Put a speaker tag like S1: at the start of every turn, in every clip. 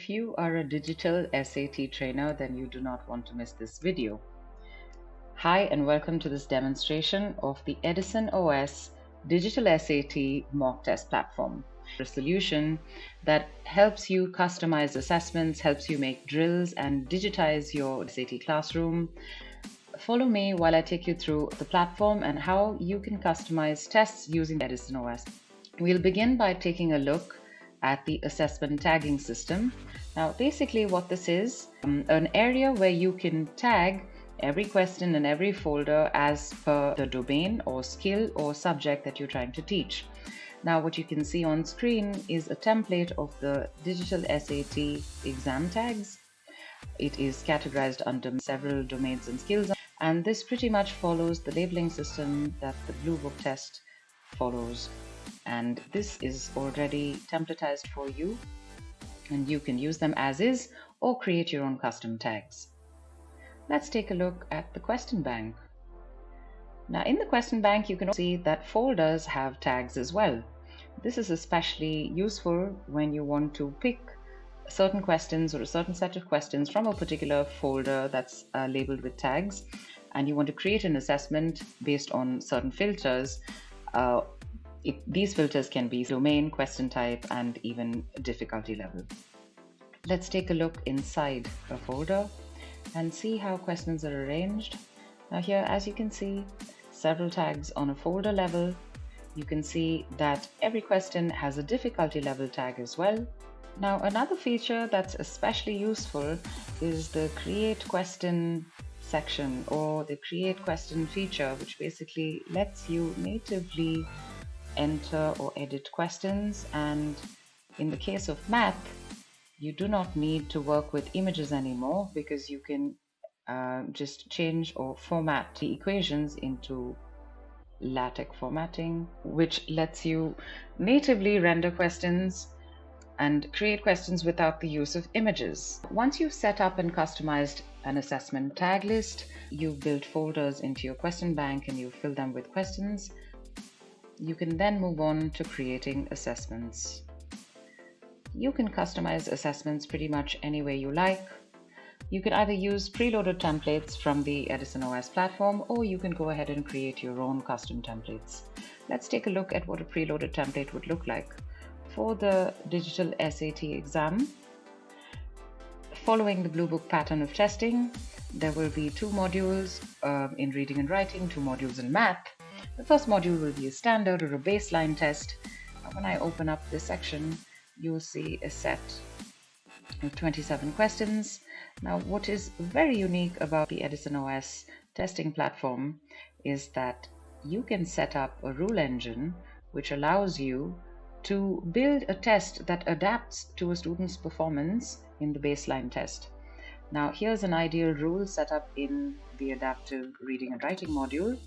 S1: If you are a digital SAT trainer, then you do not want to miss this video. Hi and welcome to this demonstration of the EdisonOS digital SAT mock test platform. A solution that helps you customize assessments, helps you make drills and digitize your SAT classroom. Follow me while I take you through the platform and how you can customize tests using EdisonOS. We'll begin by taking a look at the assessment tagging system. Now, basically what this is, an area where you can tag every question in every folder as per the domain or skill or subject that you're trying to teach. Now, what you can see on screen is a template of the digital SAT exam tags. It is categorized under several domains and skills, and this pretty much follows the labeling system that the Blue Book test follows. And this is already templatized for you, and you can use them as is or create your own custom tags. Let's take a look at the question bank. Now, in the question bank, you can see that folders have tags as well. This is especially useful when you want to pick certain questions or a certain set of questions from a particular folder that's labeled with tags, and you want to create an assessment based on certain filters. These filters can be domain, question type, and even difficulty level. Let's take a look inside a folder and see how questions are arranged. Now here, as you can see, several tags on a folder level. You can see that every question has a difficulty level tag as well. Now, another feature that's especially useful is the create question section, or the create question feature, which basically lets you natively enter or edit questions. And in the case of math, you do not need to work with images anymore, because you can just change or format the equations into LaTeX formatting, which lets you natively render questions and create questions without the use of images. Once you've set up and customized an assessment tag list, you've built folders into your question bank and you fill them with questions, you can then move on to creating assessments. You can customize assessments pretty much any way you like. You can either use preloaded templates from the EdisonOS platform, or you can go ahead and create your own custom templates. Let's take a look at what a preloaded template would look like. For the digital SAT exam, following the Blue Book pattern of testing, there will be two modules in reading and writing, two modules in math. The first module will be a standard or a baseline test. When I open up this section, you'll see a set of 27 questions. Now, what is very unique about the EdisonOS testing platform is that you can set up a rule engine which allows you to build a test that adapts to a student's performance in the baseline test. Now, here's an ideal rule set up in the adaptive reading and writing module.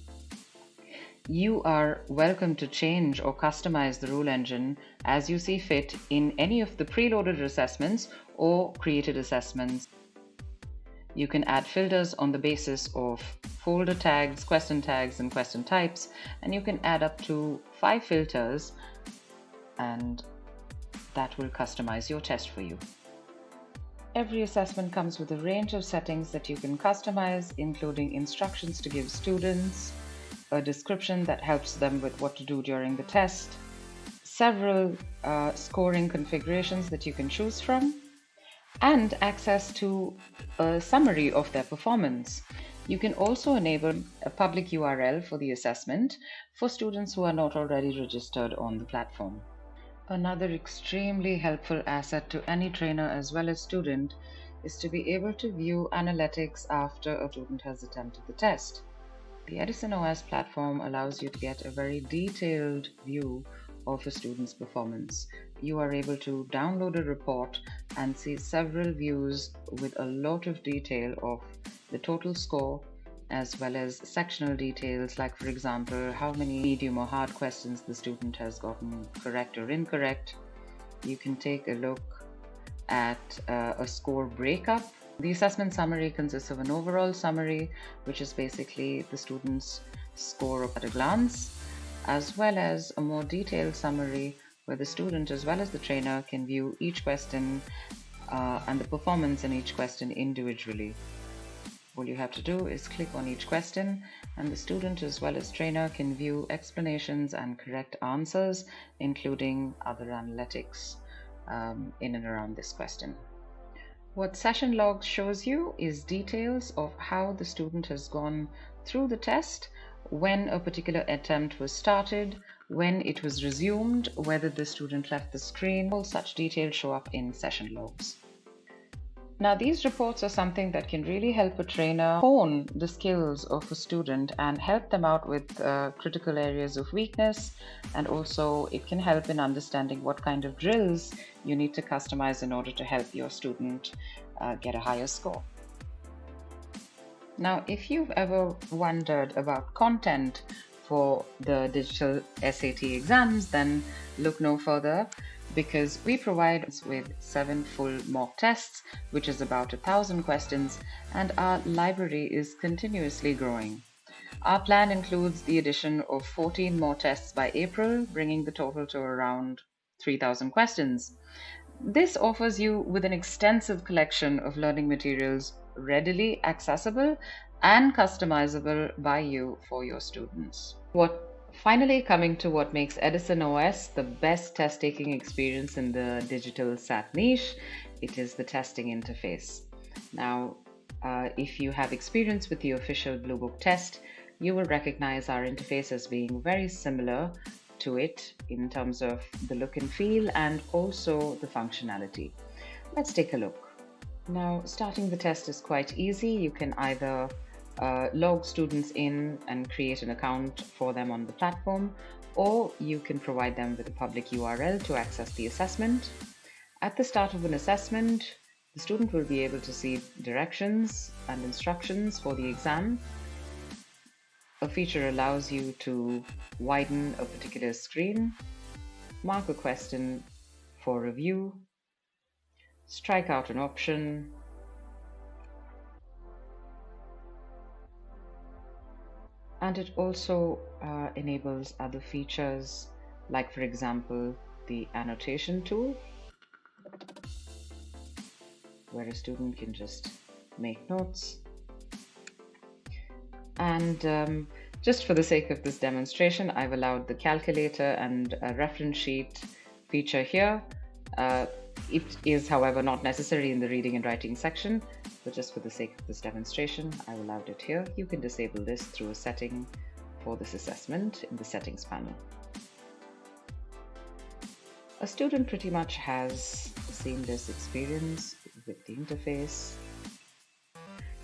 S1: You are welcome to change or customize the rule engine as you see fit in any of the preloaded assessments or created assessments. You can add filters on the basis of folder tags, question tags, and question types, and you can add up to 5 filters, and that will customize your test for you. Every assessment comes with a range of settings that you can customize, including instructions to give students, a description that helps them with what to do during the test, several scoring configurations that you can choose from, and access to a summary of their performance. You can also enable a public URL for the assessment for students who are not already registered on the platform. Another extremely helpful asset to any trainer as well as student is to be able to view analytics after a student has attempted the test. The EdisonOS platform allows you to get a very detailed view of a student's performance. You are able to download a report and see several views with a lot of detail of the total score, as well as sectional details, like, for example, how many medium or hard questions the student has gotten correct or incorrect. You can take a look at a score breakup. The assessment summary consists of an overall summary, which is basically the student's score at a glance, as well as a more detailed summary where the student as well as the trainer can view each question and the performance in each question individually. All you have to do is click on each question, and the student as well as trainer can view explanations and correct answers, including other analytics in and around this question. What session logs shows you is details of how the student has gone through the test, when a particular attempt was started, when it was resumed, whether the student left the screen. All such details show up in session logs. Now, these reports are something that can really help a trainer hone the skills of a student and help them out with critical areas of weakness, and also it can help in understanding what kind of drills you need to customize in order to help your student get a higher score. Now, if you've ever wondered about content for the digital SAT exams, then look no further, because we provide with 7 full mock tests, which is about 1,000 questions, and our library is continuously growing. Our plan includes the addition of 14 more tests by April, bringing the total to around 3,000 questions. This offers you with an extensive collection of learning materials readily accessible and customizable by you for your students. Finally, coming to what makes EdisonOS the best test-taking experience in the digital SAT niche, it is the testing interface. Now, if you have experience with the official Blue Book test, you will recognize our interface as being very similar to it in terms of the look and feel and also the functionality. Let's take a look. Now, starting the test is quite easy. You can either log students in and create an account for them on the platform, or you can provide them with a public URL to access the assessment. At the start of an assessment, the student will be able to see directions and instructions for the exam. A feature allows you to widen a particular screen, mark a question for review, strike out an option, and it also enables other features, like, for example, the annotation tool, where a student can just make notes. And just for the sake of this demonstration, I've allowed the calculator and a reference sheet feature here. It is, however, not necessary in the reading and writing section, but just for the sake of this demonstration, I've allowed it here. You can disable this through a setting for this assessment in the settings panel. A student pretty much has a seamless experience with the interface.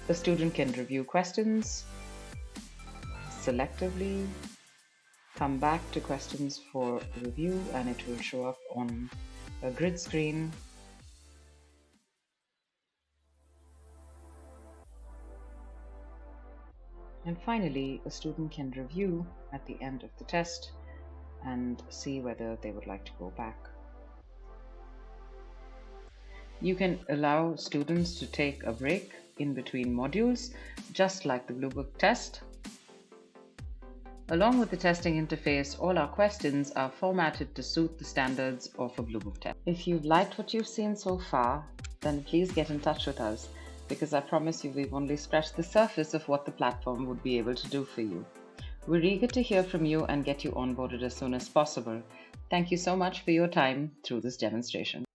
S1: The student can review questions selectively, come back to questions for review, and it will show up on a grid screen. And finally, a student can review at the end of the test and see whether they would like to go back. You can allow students to take a break in between modules, just like the Blue Book test. Along with the testing interface, all our questions are formatted to suit the standards of a Blue Book test. If you've liked what you've seen so far, then please get in touch with us, because I promise you we've only scratched the surface of what the platform would be able to do for you. We're eager to hear from you and get you onboarded as soon as possible. Thank you so much for your time through this demonstration.